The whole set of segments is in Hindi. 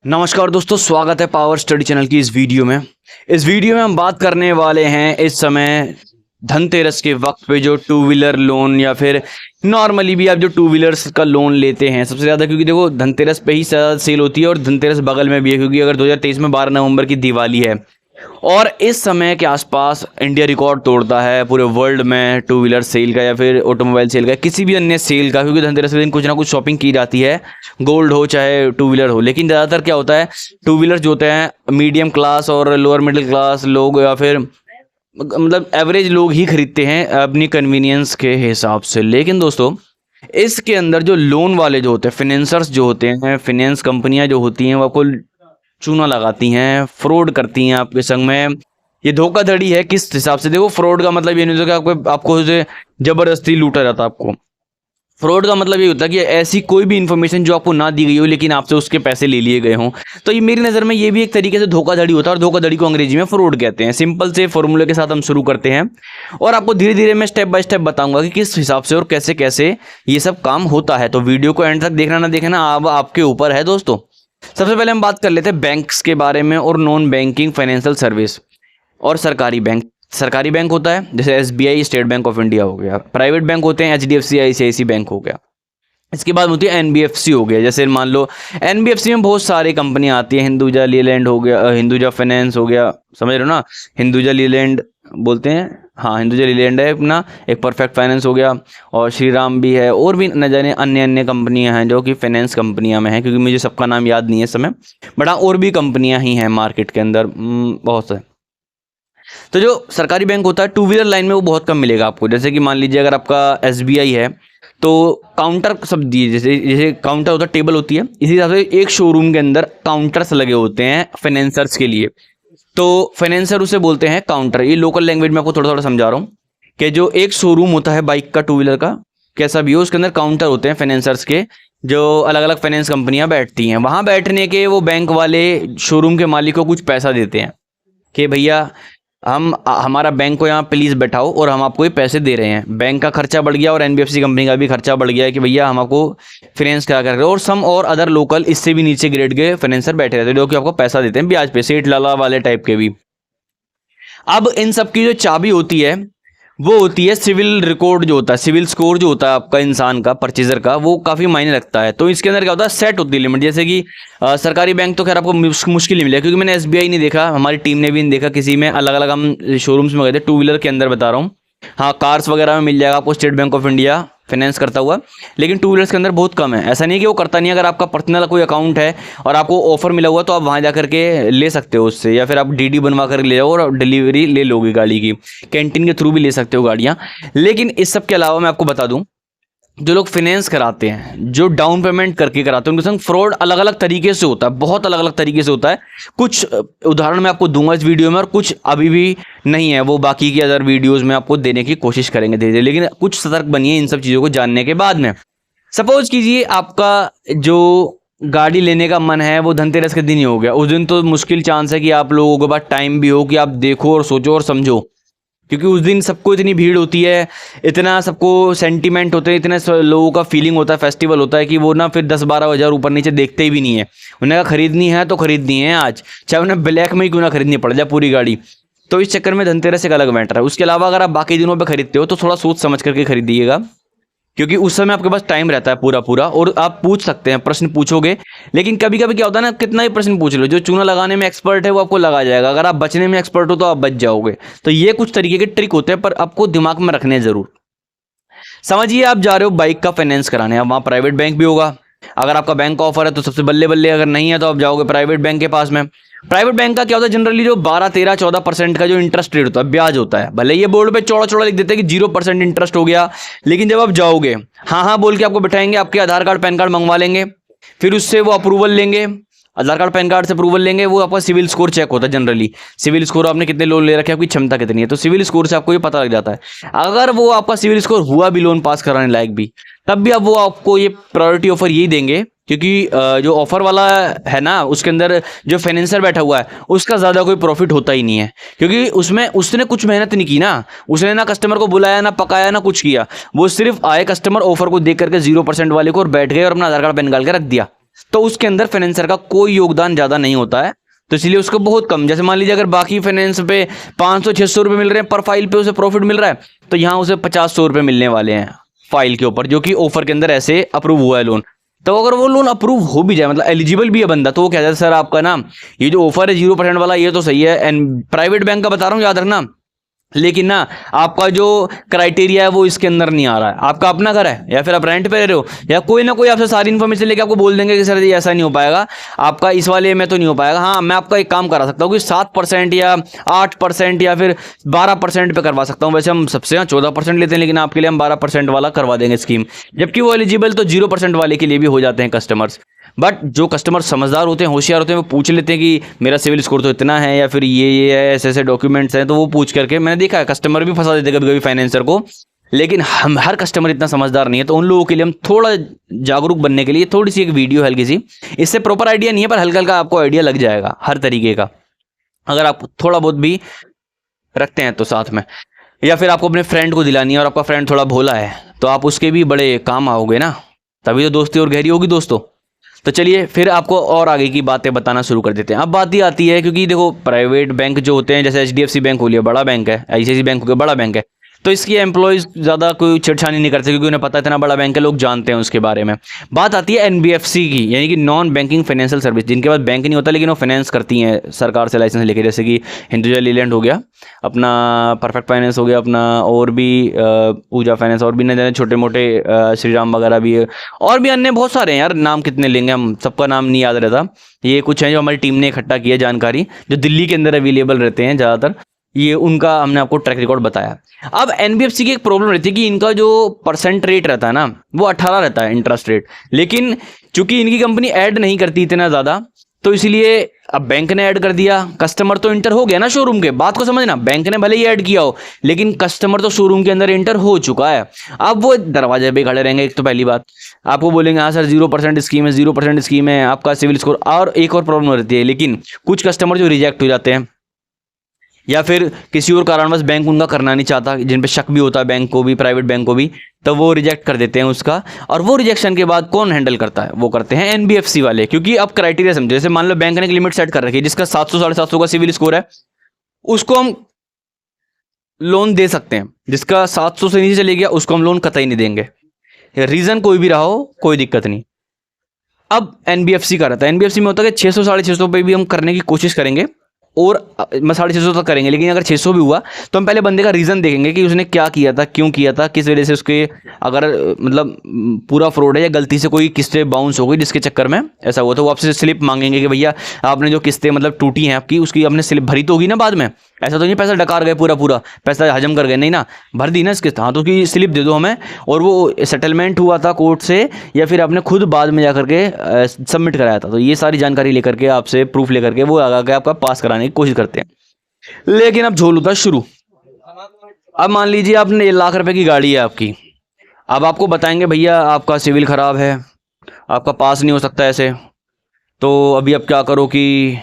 नमस्कार दोस्तों, स्वागत है पावर स्टडी चैनल की इस वीडियो में। हम बात करने वाले हैं इस समय धनतेरस के वक्त पे जो टू व्हीलर लोन या फिर नॉर्मली भी आप जो टू व्हीलर्स का लोन लेते हैं सबसे ज़्यादा, क्योंकि देखो धनतेरस पे ही ज़्यादा सेल होती है और धनतेरस बगल में भी है, क्योंकि अगर 2023 में 12 नवंबर की दिवाली है और इस समय के आसपास इंडिया रिकॉर्ड तोड़ता है पूरे वर्ल्ड में टू व्हीलर सेल का या फिर ऑटोमोबाइल सेल का, किसी भी अन्य सेल का, क्योंकि धनतेरस के दिन कुछ ना कुछ शॉपिंग की जाती है, गोल्ड हो चाहे टू व्हीलर हो। लेकिन ज़्यादातर क्या होता है, टू व्हीलर जो होते हैं मीडियम क्लास और लोअर मिडिल क्लास लोग या फिर मतलब एवरेज लोग ही खरीदते हैं अपनी कन्वीनियंस के हिसाब से। लेकिन दोस्तों इसके अंदर जो लोन वाले जो होते हैं, फाइनेंसर्स जो होते हैं, फाइनेंस कंपनियां जो होती हैं वो आपको चूना लगाती हैं, फ्रॉड करती हैं आपके संग में। ये धोखाधड़ी है किस हिसाब से? देखो, फ्रॉड का मतलब ये नहीं होता कि आपको उसे जबरदस्ती लूटा जाता है। आपको फ्रॉड का मतलब ये होता है कि ऐसी कोई भी इन्फॉर्मेशन जो आपको ना दी गई हो लेकिन आपसे उसके पैसे ले लिए गए हों। तो ये मेरी नज़र में ये भी एक तरीके से धोखाधड़ी होता है और धोखाधड़ी को अंग्रेजी में फ्रॉड कहते हैं। सिंपल से फॉर्मूले के साथ हम शुरू करते हैं और आपको धीरे धीरे मैं स्टेप बाय स्टेप बताऊंगा कि किस हिसाब से और कैसे कैसे ये सब काम होता है। तो वीडियो को एंड तक देखना ना देखना अब आपके ऊपर है दोस्तों। सबसे पहले हम बात कर लेते हैं बैंक्स के बारे में और नॉन बैंकिंग फाइनेंशियल सर्विस और सरकारी बैंक। सरकारी बैंक होता है जैसे SBI, state bank of India हो गया। प्राइवेट बैंक होते हैं HDFC, ICICI बैंक हो गया। इसके बाद होती है NBFC हो गया। जैसे मान लो NBFC में बहुत सारी कंपनियां आती हैं, हिंदुजा लीलैंड हो गया, हिंदुजा फाइनेंस हो गया, समझ रहे हो ना, हिंदुजा लीलैंड बोलते हैं, हाँ हिंदुजा लीलैंड है अपना, एक परफेक्ट फाइनेंस हो गया और श्रीराम भी है और भी न जाने अन्य अन्य कंपनियां हैं जो कि फाइनेंस कंपनियां में हैं, क्योंकि मुझे सबका नाम याद नहीं है इस समय, बट हाँ और भी कंपनियां ही हैं मार्केट के अंदर बहुत से। तो जो सरकारी बैंक होता है टू व्हीलर लाइन में वो बहुत कम मिलेगा आपको। जैसे कि मान लीजिए अगर आपका SBI है तो काउंटर सब दिए, जैसे जैसे काउंटर होता है, टेबल होती है, इसी हिसाब से एक शोरूम के अंदर काउंटर्स लगे होते हैं फाइनेंसर्स के लिए। तो फाइनेंसर उसे बोलते हैं काउंटर। ये लोकल लैंग्वेज में आपको थोड़ा थोड़ा समझा रहा हूँ कि जो एक शोरूम होता है बाइक का, टू व्हीलर का, कैसा भी हो, उसके अंदर काउंटर होते हैं फाइनेंसर्स के, जो अलग अलग फाइनेंस कंपनियां बैठती हैं। वहां बैठने के वो बैंक वाले शोरूम के मालिक को कुछ पैसा देते हैं कि भैया हम हमारा बैंक को यहाँ प्लीज़ बैठाओ और हम आपको ये पैसे दे रहे हैं। बैंक का खर्चा बढ़ गया और NBFC कंपनी का भी खर्चा बढ़ गया है कि भैया हम आपको फाइनेंस करा कर, और सम और अदर लोकल इससे भी नीचे ग्रेड के फाइनेंसर बैठे रहते हैं जो कि आपको पैसा देते हैं ब्याज पे, सेठ लाला वाले टाइप के भी। अब इन सब की जो चाबी होती है वो होती है सिविल रिकॉर्ड जो होता है, सिविल स्कोर जो होता है आपका इंसान का, परचेजर का, वो काफ़ी मायने रखता है। तो इसके अंदर क्या होता है, सेट होती है लिमिट। जैसे कि सरकारी बैंक तो खैर आपको मुश्किल ही मिलेगा, क्योंकि मैंने SBI नहीं देखा, हमारी टीम ने भी नहीं देखा किसी में, अलग अलग हम शोरूम्स में गए थे। टू व्हीलर के अंदर बता रहा हूँ, हाँ कार्स वगैरह में मिल जाएगा आपको state bank of India finance करता हुआ, लेकिन टू व्हीलर्स के अंदर बहुत कम है। ऐसा नहीं है कि वो करता नहीं है, अगर आपका पर्सनल कोई अकाउंट है और आपको ऑफर मिला हुआ तो आप वहाँ जा करके ले सकते हो उससे, या फिर आप DD बनवा कर ले जाओ और डिलीवरी ले लोगे गाड़ी की, कैंटीन के थ्रू भी ले सकते हो गाड़ियाँ। लेकिन इस सब के अलावा मैं आपको बता दूँ, जो लोग फाइनेंस कराते हैं, जो डाउन पेमेंट करके कराते हैं, उनके संग फ्रॉड अलग अलग तरीके से होता है, बहुत अलग अलग तरीके से होता है। कुछ उदाहरण मैं आपको दूंगा इस वीडियो में और कुछ अभी भी नहीं है, वो बाकी की अदर वीडियोस में आपको देने की कोशिश करेंगे धीरे धीरे। लेकिन कुछ सतर्क बनिए इन सब चीज़ों को जानने के बाद में। सपोज कीजिए आपका जो गाड़ी लेने का मन है वो धनतेरस के दिन ही हो गया। उस दिन तो मुश्किल चांस है कि आप लोगों के पास टाइम भी हो कि आप देखो और सोचो और समझो, क्योंकि उस दिन सबको इतनी भीड़ होती है, इतना सबको सेंटीमेंट होते हैं, इतने लोगों का फीलिंग होता है, फेस्टिवल होता है कि वो ना फिर 10-12 हज़ार ऊपर नीचे देखते ही भी नहीं है। उन्हें खरीदनी है तो खरीदनी है आज, चाहे उन्हें ब्लैक में ही क्यों ना खरीदनी पड़ जाए पूरी गाड़ी। तो इस चक्कर में धनतेरस एक अलग मैटर है। उसके अलावा अगर आप बाकी दिनों पर खरीदते हो तो थोड़ा सोच समझ करके खरीदिएगा, क्योंकि उस समय आपके पास टाइम रहता है पूरा और आप पूछ सकते हैं, प्रश्न पूछोगे। लेकिन कभी कभी क्या होता है ना, कितना ही प्रश्न पूछ लो, जो चूना लगाने में एक्सपर्ट है वो आपको लगा जाएगा, अगर आप बचने में एक्सपर्ट हो तो आप बच जाओगे। तो ये कुछ तरीके के ट्रिक होते हैं, पर आपको दिमाग में रखने जरूर। समझिए आप जा रहे हो बाइक का फाइनेंस कराने, अब वहाँ प्राइवेट बैंक भी होगा। अगर आपका बैंक का ऑफर है तो सबसे बल्ले बल्ले, अगर नहीं है तो आप जाओगे प्राइवेट बैंक के पास में। प्राइवेट बैंक का क्या होता है, जनरली जो 12-13-14% का जो इंटरेस्ट रेट होता है, ब्याज होता है, भले ये बोर्ड पे चौड़ा चौड़ा लिख देते हैं कि 0% इंटरेस्ट हो गया, लेकिन जब आप जाओगे हाँ बोल के आपको बैठाएंगे, आपके आधार कार्ड पैन कार्ड मंगवा लेंगे, फिर उससे वो अप्रूवल लेंगे, आधार कार्ड पैन कार्ड से अप्रूवल लेंगे। वो आपका सिविल स्कोर चेक होता है जनरली, सिविल स्कोर आपने कितने लोन ले रखे हैं, आपकी क्षमता कितनी है, तो सिविल स्कोर से आपको ये पता लग जाता है। अगर वो आपका सिविल स्कोर हुआ भी लोन पास कराने लायक भी, तब भी अब वो आपको ये प्रायोरिटी ऑफर यही देंगे, क्योंकि जो ऑफर वाला है ना उसके अंदर जो फाइनेंसर बैठा हुआ है उसका ज़्यादा कोई प्रॉफिट होता ही नहीं है, क्योंकि उसमें उसने कुछ मेहनत नहीं की ना, उसने ना कस्टमर को बुलाया, ना पकाया, ना कुछ किया। वो सिर्फ आए कस्टमर, ऑफर को देख करके 0% वाले को और बैठ गए और अपना आधार कार्ड पैन निकाल के रख दिया, तो उसके अंदर फाइनेंसर का कोई योगदान ज़्यादा नहीं होता है, तो इसलिए उसको बहुत कम, जैसे मान लीजिए अगर बाकी फाइनेंस पे 500-600 रुपये मिल रहे हैं पर फाइल पे उसे प्रॉफिट मिल रहा है, तो यहाँ उसे 50-100 रुपये मिलने वाले हैं फाइल के ऊपर, जो कि ऑफर के अंदर ऐसे अप्रूव हुआ है लोन। तो अगर वो लोन अप्रूव हो भी जाए, मतलब एलिजिबल भी है बंदा, तो वो कहता है सर आपका ना ये जो ऑफर है 0% वाला ये तो सही है, एंड प्राइवेट बैंक का बता रहा हूँ याद रखना, लेकिन ना आपका जो क्राइटेरिया है वो इसके अंदर नहीं आ रहा है, आपका अपना घर है या फिर आप रेंट पे रह रहे हो, या कोई ना कोई आपसे सारी इन्फॉर्मेशन लेके आपको बोल देंगे कि सर ये ऐसा नहीं हो पाएगा आपका, इस वाले में तो नहीं हो पाएगा। हाँ, मैं आपका एक काम करा सकता हूँ कि 7% या 8% या फिर 12% पे करवा सकता हूँ, वैसे हम सबसे यहाँ 14% लेते हैं, लेकिन आपके लिए हम 12% वाला करवा देंगे स्कीम, जबकि वो एलिजिबल तो 0% वाले के लिए भी हो जाते हैं कस्टमर्स। बट जो कस्टमर समझदार होते हैं, होशियार होते हैं, वो पूछ लेते हैं कि मेरा सिविल स्कोर तो इतना है या फिर ये है, ऐसे ऐसे डॉक्यूमेंट्स हैं, तो वो पूछ करके, मैंने देखा है कस्टमर भी फंसा देते कभी कभी फाइनेंसर को, लेकिन हम हर कस्टमर इतना समझदार नहीं है, तो उन लोगों के लिए हम थोड़ा जागरूक बनने के लिए थोड़ी सी एक वीडियो हल्की सी, इससे प्रॉपर आइडिया नहीं है पर हल्का हल्का आपको आइडिया लग जाएगा हर तरीके का, अगर आप थोड़ा बहुत भी रखते हैं तो साथ में, या फिर आपको अपने फ्रेंड को दिलानी है और आपका फ्रेंड थोड़ा भोला है तो आप उसके भी बड़े काम आओगे ना, तभी तो दोस्ती और गहरी होगी दोस्तों। तो चलिए फिर आपको और आगे की बातें बताना शुरू कर देते हैं। अब बात ही आती है, क्योंकि देखो प्राइवेट बैंक जो होते हैं, जैसे HDFC बैंक हो लिया बड़ा बैंक है, ICICI बैंक हो गया बड़ा बैंक है, तो इसकी एम्प्लॉयज़ ज़्यादा कोई छेड़छानी नहीं करते क्योंकि उन्हें पता है इतना बड़ा बैंक है, लोग जानते हैं उसके बारे में। बात आती है NBFC की, यानी कि नॉन बैंकिंग फाइनेंशियल सर्विस, जिनके पास बैंक नहीं होता लेकिन वो फाइनेंस करती हैं सरकार से लाइसेंस लेके, जैसे कि हिंदुजा लीलैंड हो गया अपना, परफेक्ट फाइनेंस हो गया अपना, और भी पूजा फाइनेंस, और भी न जाने छोटे मोटे श्रीराम वगैरह भी है, और भी अन्य बहुत सारे हैं यार, नाम कितने लेंगे हम, सबका नाम नहीं याद रहता। ये कुछ हैं जो हमारी टीम ने इकट्ठा किया जानकारी, जो दिल्ली के अंदर अवेलेबल रहते हैं ज़्यादातर, ये उनका हमने आपको ट्रैक रिकॉर्ड बताया। अब NBFC की एक प्रॉब्लम रहती है कि इनका जो परसेंट रेट रहता है ना वो 18 रहता है इंटरेस्ट रेट, लेकिन चूंकि इनकी कंपनी ऐड नहीं करती इतना ज़्यादा, तो इसलिए अब बैंक ने ऐड कर दिया, कस्टमर तो इंटर हो गया ना शोरूम के, बात को समझना, बैंक ने भले ही ऐड किया हो लेकिन कस्टमर तो शोरूम के अंदर इंटर हो चुका है। अब वो दरवाजे पे खड़े रहेंगे, एक तो पहली बात आपको बोलेंगे हाँ सर 0% स्कीम है, 0% स्कीम है आपका सिविल स्कोर, और एक और प्रॉब्लम रहती है, लेकिन कुछ कस्टमर जो रिजेक्ट हो जाते हैं या फिर किसी और कारणवश बैंक उनका करना नहीं चाहता, जिन पे शक भी होता है बैंक को भी, प्राइवेट बैंक को भी, तो वो रिजेक्ट कर देते हैं उसका, और वो रिजेक्शन के बाद कौन हैंडल करता है, वो करते हैं NBFC वाले। क्योंकि अब क्राइटेरिया समझो, जैसे मान लो बैंक ने एक लिमिट सेट कर रखी है जिसका 700-750 का सिविल स्कोर है, उसको हम लोन दे सकते हैं, जिसका 700 से नीचे चले गया उसको हम लोन कतई नहीं देंगे, रीजन कोई भी रहा हो कोई दिक्कत नहीं। अब NBFC का रहता है, NBFC में होता है कि 600-650 पे भी हम करने की कोशिश करेंगे, और 650 तक करेंगे, लेकिन अगर 600 भी हुआ तो हम पहले बंदे का रीज़न देखेंगे कि उसने क्या किया था, क्यों किया था, किस वजह से उसके, अगर मतलब पूरा फ्रॉड है या गलती से कोई किस्तें बाउंस हो गई जिसके चक्कर में ऐसा हुआ, तो वो आपसे स्लिप मांगेंगे कि भैया आपने जो किस्तें मतलब टूटी हैं आपकी, उसकी आपने स्लिप भरी तो होगी ना बाद में, ऐसा तो नहीं पैसा डकार गए पूरा पैसा हजम कर गए, नहीं ना, भर दी ना इसके, हाँ तो उसकी स्लिप दे दो हमें, और वो सेटलमेंट हुआ था कोर्ट से या फिर आपने खुद बाद में जा करके सबमिट कराया था, तो ये सारी जानकारी लेकर के आपसे प्रूफ लेकर के वो आगे के आपका पास कराने की कोशिश करते हैं। लेकिन अब झोल होता शुरू। अब मान लीजिए आपने 1 लाख रुपए की गाड़ी है आपकी, अब आपको बताएंगे भैया आपका सिविल खराब है, आपका पास नहीं हो सकता ऐसे, तो अभी आप क्या करो कि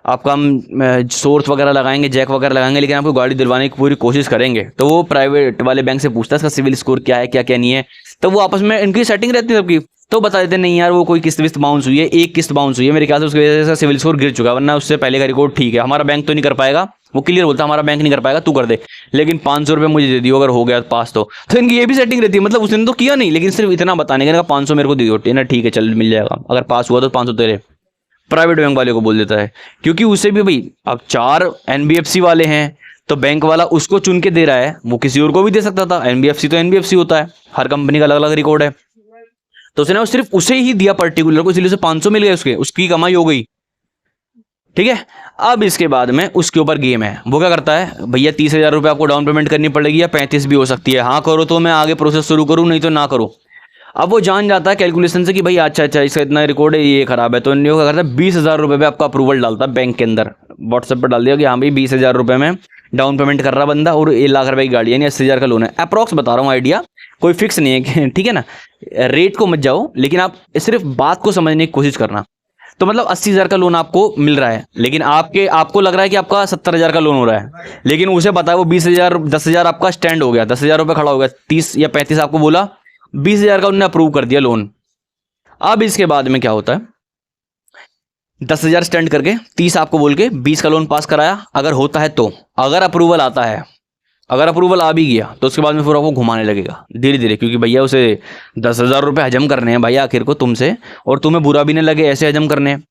आपका हम सोर्स वगैरह लगाएंगे, जैक वगैरह लगाएंगे, लेकिन आपको गाड़ी दिलवाने की पूरी कोशिश करेंगे। तो वो प्राइवेट वाले बैंक से पूछता है इसका सिविल स्कोर क्या है, क्या क्या नहीं है, तो वो आपस में इनकी सेटिंग रहती है सबकी, तो बता देते नहीं यार वो कोई किस्त विस्त बाउंस हुई है, एक किस्त बाउंस हुई है मेरे ख्याल से, उसकी वजह से सिविल स्कोर गिर चुका है, वरना उससे पहले का रिकॉर्ड ठीक है, हमारा बैंक तो नहीं कर पाएगा, वो क्लियर बोलता है हमारा बैंक नहीं कर पाएगा, तू कर दे, लेकिन 500 रुपये मुझे दे दियो अगर हो गया पास तो इनकी ये भी सेटिंग रहती है, मतलब उसने तो किया नहीं लेकिन सिर्फ इतना बताने का 500 मेरे को दे दो ना, ठीक है चल मिल जाएगा, अगर पास हुआ तो 500 तेरे, प्राइवेट बैंक वाले को बोल देता है, क्योंकि उसे भी भाई अब 4 NBFC वाले हैं तो बैंक वाला उसको चुन के दे रहा है, वो किसी और को भी दे सकता था, NBFC तो NBFC होता है, हर कंपनी का अलग अलग रिकॉर्ड है, तो उसने वो सिर्फ उसे ही दिया पर्टिकुलर को, इसलिए उसे 500 मिल गए, उसकी कमाई हो गई, ठीक है। अब इसके बाद में उसके ऊपर गेम है, वो क्या करता है भैया 30,000 रुपये आपको डाउन पेमेंट करनी पड़ेगी, या 35 भी हो सकती है, हाँ करो तो मैं आगे प्रोसेस शुरू करूँ, नहीं तो ना करो। अब वो जान जाता है कैलकुलेशन से कि भाई अच्छा इसका इतना रिकॉर्ड है, ये खराब है, तो इन्हें क्या करता है 20,000 रुपये पे आपका अप्रूवल डालता है बैंक के अंदर, व्हाट्सएप पर डाल दिया कि हाँ भाई 20,000 रुपये में डाउन पेमेंट कर रहा बंदा, और 1 लाख रुपए की गाड़ी यानी 80,000 का लोन है, अप्रॉक्स बता रहा हूँ आइडिया, कोई फिक्स नहीं है ठीक है ना, रेट को मत जाओ, लेकिन आप सिर्फ बात को समझने की कोशिश करना। तो मतलब 80,000 का लोन आपको मिल रहा है, लेकिन आपको लग रहा है कि आपका 70,000 का लोन हो रहा है, लेकिन उसे पता है वो 20,000 10,000 आपका स्टैंड हो गया, 10,000 रुपये खड़ा हो गया, 30 या 35 आपको बोला, 20,000 का उन्होंने अप्रूव कर दिया लोन। अब इसके बाद में क्या होता है, 10,000 स्टैंड करके 30 आपको बोल के 20 का लोन पास कराया। अगर होता है तो, अगर अप्रूवल आता है, अगर अप्रूवल आ भी गया तो उसके बाद में फिर आपको घुमाने लगेगा धीरे धीरे, क्योंकि भैया उसे 10,000 रुपये हजम करने हैं भैया आखिर को तुमसे, और तुम्हें बुरा भी नहीं लगे ऐसे हजम करने हैं।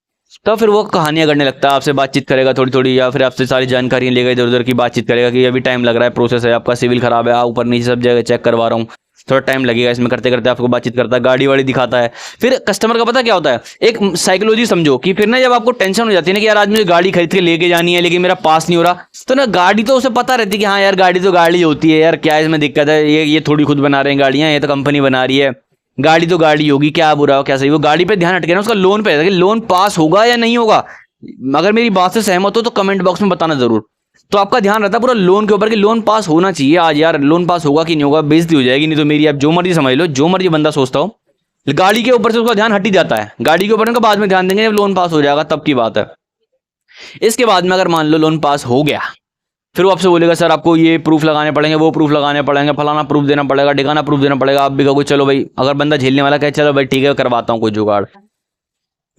तो फिर वो कहानियां करने लगता है, आपसे बातचीत करेगा थोड़ी थोड़ी, या फिर आपसे सारी जानकारी लेगा, इधर उधर की बातचीत करेगा कि अभी टाइम लग रहा है, प्रोसेस है, आपका सिविल खराब है, ऊपर नीचे सब जगह चेक करवा रहा हूँ, थोड़ा टाइम लगेगा इसमें, करते करते आपको बातचीत करता है, गाड़ी वाड़ी दिखाता है। फिर कस्टमर का पता क्या होता है, एक साइकोलॉजी समझो कि फिर ना जब आपको टेंशन हो जाती है ना कि यार आज मुझे गाड़ी खरीद के लेके जानी है लेकिन मेरा पास नहीं हो रहा, तो ना गाड़ी तो उसे पता रहती है कि हाँ यार गाड़ी तो गाड़ी होती है यार, क्या इसमें दिक्कत है, ये थोड़ी खुद बना रहे हैं गाड़ियाँ, ये तो कंपनी बना रही है, गाड़ी तो गाड़ी होगी, क्या बुरा हो क्या सही, वो गाड़ी पे ध्यान हटके ना उसका लोन पे है कि लोन पास होगा या नहीं होगा। अगर मेरी बात से सहमत हो तो कमेंट बॉक्स में बताना जरूर। तो आपका ध्यान रहता है पूरा लोन के ऊपर कि लोन पास होना चाहिए, आज यार लोन पास होगा कि नहीं होगा, बेइज्जती हो जाएगी नहीं तो मेरी, आप जो मर्जी समझ लो, जो मर्जी बंदा सोचता हो, गाड़ी के ऊपर से उसका ध्यान हट ही जाता है, गाड़ी के ऊपर उनका बाद में ध्यान देंगे जब लोन पास हो जाएगा तब की बात है। इसके बाद में अगर मान लो लोन पास हो गया, फिर वो आपसे बोलेगा सर आपको ये प्रूफ लगाने पड़ेंगे, वो प्रूफ लगाने पड़ेंगे, फलाना प्रूफ देना पड़ेगा, ठिकाना प्रूफ देना पड़ेगा। आप भी कहोगे चलो भाई, अगर बंदा झेलने वाला कहे चलो भाई ठीक है करवाता हूँ कोई जुगाड़।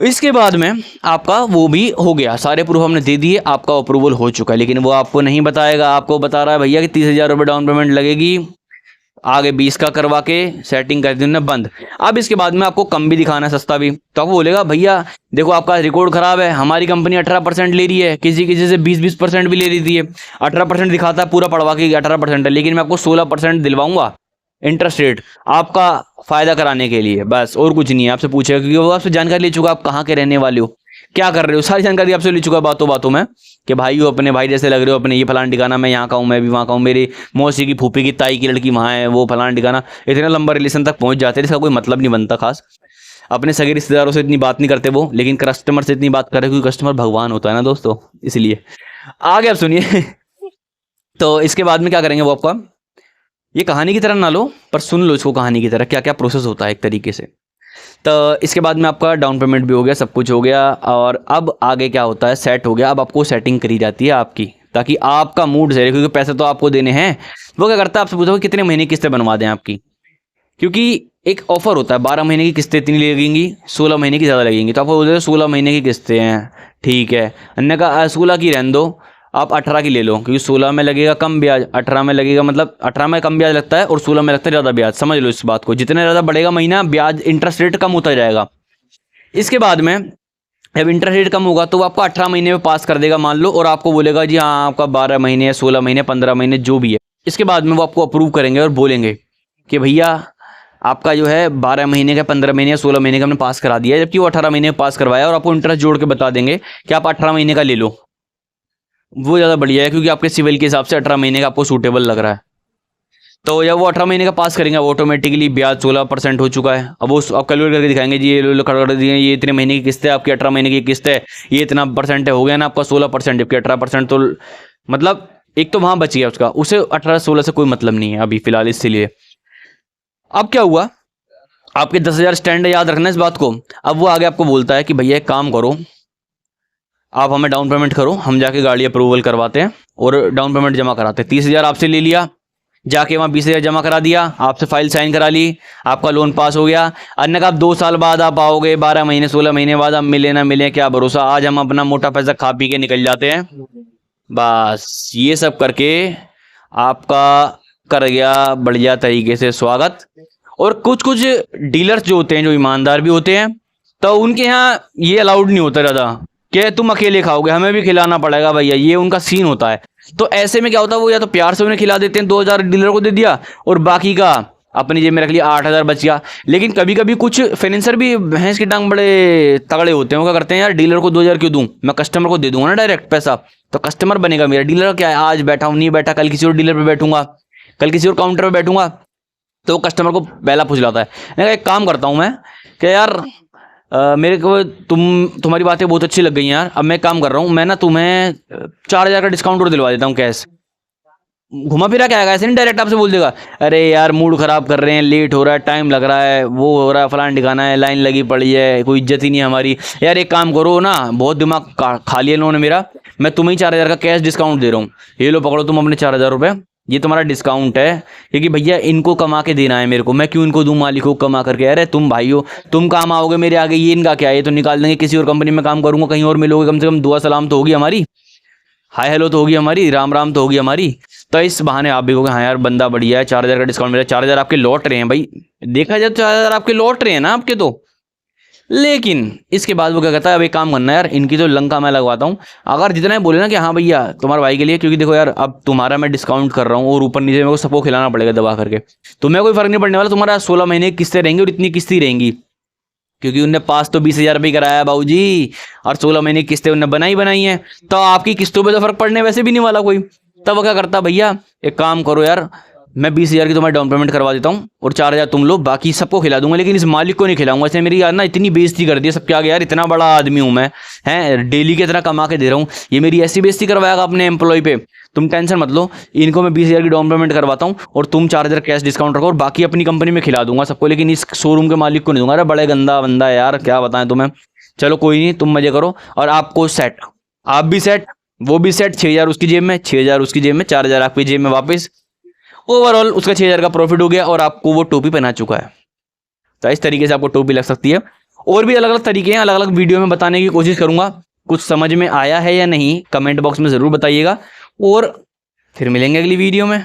इसके बाद में आपका वो भी हो गया, सारे प्रूफ हमने दे दिए, आपका अप्रूवल हो चुका है, लेकिन वो आपको नहीं बताएगा, आपको बता रहा है भैया कि 30,000 रुपये डाउन पेमेंट लगेगी, आगे 20 का करवा के सेटिंग कर दी उन्होंने बंद। अब इसके बाद में आपको कम भी दिखाना है, सस्ता भी, तो आपको बोलेगा भैया देखो आपका रिकॉर्ड खराब है, हमारी कंपनी 18% ले रही है, किसी किसी से 20% भी ले रही है, 18% दिखाता है पूरा पड़वा के 18% है, लेकिन मैं आपको 16% दिलवाऊंगा इंटरेस्ट रेट आपका फायदा कराने के लिए, बस और कुछ नहीं है। आपसे पूछेगा क्योंकि वो आपसे जानकारी ले चुका, आप कहाँ के रहने वाले हो, क्या कर रहे हो, सारी जानकारी आपसे ले चुका बातों बातों में, कि भाई हो अपने भाई जैसे लग रहे हो, अपने ये फलाना ठिकाना, मैं यहाँ का हूँ, मैं भी वहाँ का हूँ, मेरी मौसी की फूफी की ताई की लड़की वहाँ है, वो फलाना ठिकाना, इतना लंबा रिलेशन तक पहुँच जाते हैं, इसका कोई मतलब नहीं बनता खास। अपने सगे रिश्तेदारों से इतनी बात नहीं करते वो, लेकिन कस्टमर से इतनी बात करे क्योंकि कस्टमर भगवान होता है ना दोस्तों, इसलिए। आगे आप सुनिए तो इसके बाद में क्या करेंगे वो आपका, ये कहानी की तरह ना लो पर सुन लो इसको कहानी की तरह, क्या क्या प्रोसेस होता है एक तरीके से। तो इसके बाद में आपका डाउन पेमेंट भी हो गया, सब कुछ हो गया, और अब आगे क्या होता है, सेट हो गया, अब आपको सेटिंग करी जाती है आपकी, ताकि आपका मूड सही रहे, क्योंकि पैसे तो आपको देने हैं। वो क्या करता है, आपसे पूछो कितने महीने की किस्तें बनवा दें आपकी, क्योंकि एक ऑफर होता है 12 महीने की किस्तें इतनी लगेंगी, 16 महीने की ज़्यादा लगेंगी, तो आपको बोलते 16 महीने की किस्तें हैं, ठीक है, अन्य का 16 की रहने दो, आप 18 की ले लो, क्योंकि 16 में लगेगा कम ब्याज, 18 में लगेगा, मतलब 18 में कम ब्याज लगता है और 16 में लगता है ज़्यादा ब्याज, समझ लो इस बात को, जितना ज़्यादा बढ़ेगा महीना ब्याज इंटरेस्ट रेट कम होता जाएगा। इसके बाद में जब इंटरेस्ट रेट कम होगा तो वो आपको 18 महीने में पास कर देगा मान लो, और आपको बोलेगा जी हाँ आपका 12 महीने, 16 महीने, 15 महीने जो भी है। इसके बाद में वो आपको अप्रूव करेंगे और बोलेंगे कि भैया आपका जो है 12 महीने का, 15 महीने, 16 महीने का हमने पास करा दिया है, जबकि वो 18 महीने में पास करवाया, और आपको इंटरेस्ट जोड़ के बता देंगे कि आप 18 महीने का ले लो, वो ज़्यादा बढ़िया है, क्योंकि आपके सिविल के हिसाब से 18 महीने का आपको सूटेबल लग रहा है। तो जब वो 18 महीने का पास करेंगे, ऑटोमेटिकली ब्याज 16% हो चुका है। अब वो आप कैलकुलेट करके दिखाएंगे जी ये कर दिए, ये इतने महीने की किस्त है आपकी, 18 महीने की किस्त है, ये इतना परसेंट है, हो गया ना आपका 16%, जबकि 18%, तो मतलब एक तो वहाँ बच गया उसका, उसे 18-16 से कोई मतलब नहीं है अभी फिलहाल, इसलिए। अब क्या हुआ, आपके 10,000 स्टैंड, याद रखना इस बात को। अब वो आगे आपको बोलता है कि भैया एक काम करो, आप हमें डाउन पेमेंट करो, हम जाके गाड़ी अप्रूवल करवाते हैं और डाउन पेमेंट जमा कराते हैं। 30,000 आपसे ले लिया, जाके वहाँ 20,000 जमा करा दिया, आपसे फाइल साइन करा ली, आपका लोन पास हो गया। अन्य का आप 2 साल बाद आप आओगे, 12 महीने 16 महीने बाद आप मिले ना मिले क्या भरोसा, आज हम अपना मोटा पैसा खा पी के निकल जाते हैं, बस ये सब करके आपका कर गया बढ़िया तरीके से स्वागत। और कुछ कुछ डीलर्स जो होते हैं, जो ईमानदार भी होते हैं, तो उनके यहाँ ये अलाउड नहीं होता ज़्यादा कि तुम अकेले खाओगे, हमें भी खिलाना पड़ेगा भैया, ये उनका सीन होता है। तो ऐसे में क्या होता है, वो या तो प्यार से उन्हें खिला देते हैं, 2,000 डीलर को दे दिया और बाकी का अपनी जेब में रख लिया, 8,000 बच गया। लेकिन कभी कभी कुछ फाइनेंसर भी भैंस की टांग बड़े तगड़े होते हैं, वो क्या करते हैं, यार डीलर को 2,000 क्यों दूं, मैं कस्टमर को दे दूंगा ना डायरेक्ट पैसा, तो कस्टमर बनेगा मेरा। डीलर क्या है, आज बैठा हूँ नहीं बैठा, कल किसी और डीलर पर बैठूंगा, कल किसी और काउंटर पर बैठूंगा, तो वो कस्टमर को पहला पूछ लाता है। मैं एक काम करता हूँ मैं कि यार मेरे को तुम्हारी बातें बहुत अच्छी लग गई यार, अब मैं काम कर रहा हूँ, मैं ना तुम्हें 4,000 का डिस्काउंट और दिलवा देता हूँ कैश। घुमा फिरा क्या आएगा, ऐसे नहीं डायरेक्ट आपसे बोल देगा अरे यार मूड खराब कर रहे हैं, लेट हो रहा है, टाइम लग रहा है, वो हो रहा है, फलान ठिकाना है, लाइन लगी पड़ी है, कोई इज्जत ही नहीं है हमारी। यार एक काम करो ना, बहुत दिमाग खा लिया इन्होंने मेरा, मैं तुम्हें 4,000 का कैश डिस्काउंट दे रहा हूँ, ये लो पकड़ो तुम अपने 4,000 रुपये, ये तुम्हारा डिस्काउंट है, क्योंकि भैया इनको कमा के देना है मेरे को, मैं क्यों इनको दूं मालिक को कमा करके। अरे तुम भाई हो, तुम काम आओगे मेरे आगे, ये इनका क्या है, ये तो निकाल देंगे, किसी और कंपनी में काम करूंगा, कहीं और मिलोगे, कम से कम दुआ सलाम तो होगी हमारी, हाय हेलो तो होगी हमारी, राम राम तो होगी हमारी। तो इस बहाने आप भी कहोगे हाँ यार बंदा बढ़िया है, 4000 का डिस्काउंट मिला, 4000 आपके लौट रहे हैं भाई, देखा जाए तो 4000 आपके लौट रहे हैं ना आपके तो। लेकिन इसके बाद वो क्या कहता है, अब एक काम करना है यार, इनकी तो लंका मैं लगवाता हूँ, अगर जितना बोले ना कि हाँ भैया तुम्हारे भाई के लिए, क्योंकि देखो यार अब तुम्हारा मैं डिस्काउंट कर रहा हूँ और ऊपर नीचे मेरे को सबको खिलाना पड़ेगा दबा करके, तुम्हें कोई फर्क नहीं पड़ने वाला, तुम्हारा 16 महीने की किस्तें रहेंगी और इतनी किस्तें रहेंगी, क्योंकि उनने पास तो 20,000 रुपये कराया है बाबूजी, और 16 महीने की किस्तें उनने बनाई हैं, तो आपकी किस्तों पे तो फर्क पड़ने वैसे भी नहीं वाला कोई। तब वो क्या करता, भैया एक काम करो यार, मैं 20,000 की तुम्हारी डाउन पेमेंट करवा देता हूँ और 4,000 तुम लो, बाकी सबको खिला दूंगा, लेकिन इस मालिक को नहीं खिलाऊंगा। इसने मेरी यार ना इतनी बेइज्जती कर दी है सबके आगे, यार इतना बड़ा आदमी हूँ मैं, हैं डेली की इतना कमा के दे रहा हूँ, ये मेरी ऐसी बेइज्जती करवाएगा अपने एम्प्लॉय पे। तुम टेंशन मत लो, इनको मैं 20,000 की डाउन पेमेंट करवाता हूँ और तुम 4,000 कैश डिस्काउंट रखो और बाकी अपनी कंपनी में खिला दूंगा सबको, लेकिन इस शोरूम के मालिक को नहीं दूंगा। अरे बड़े गंदा बंदा है यार, क्या बताएं तुम्हें। चलो कोई नहीं, तुम मजे करो, और आपको सेट, आप भी सेट, वो भी सेट, 6,000 उसकी जेब में, 6,000 उसकी जेब में, 4,000 आपकी जेब में वापस, ओवरऑल उसका 6,000 का प्रॉफिट हो गया और आपको वो टोपी पहना चुका है। तो इस तरीके से आपको टोपी लग सकती है। और भी अलग अलग तरीके हैं, अलग अलग वीडियो में बताने की कोशिश करूंगा। कुछ समझ में आया है या नहीं कमेंट बॉक्स में ज़रूर बताइएगा, और फिर मिलेंगे अगली वीडियो में।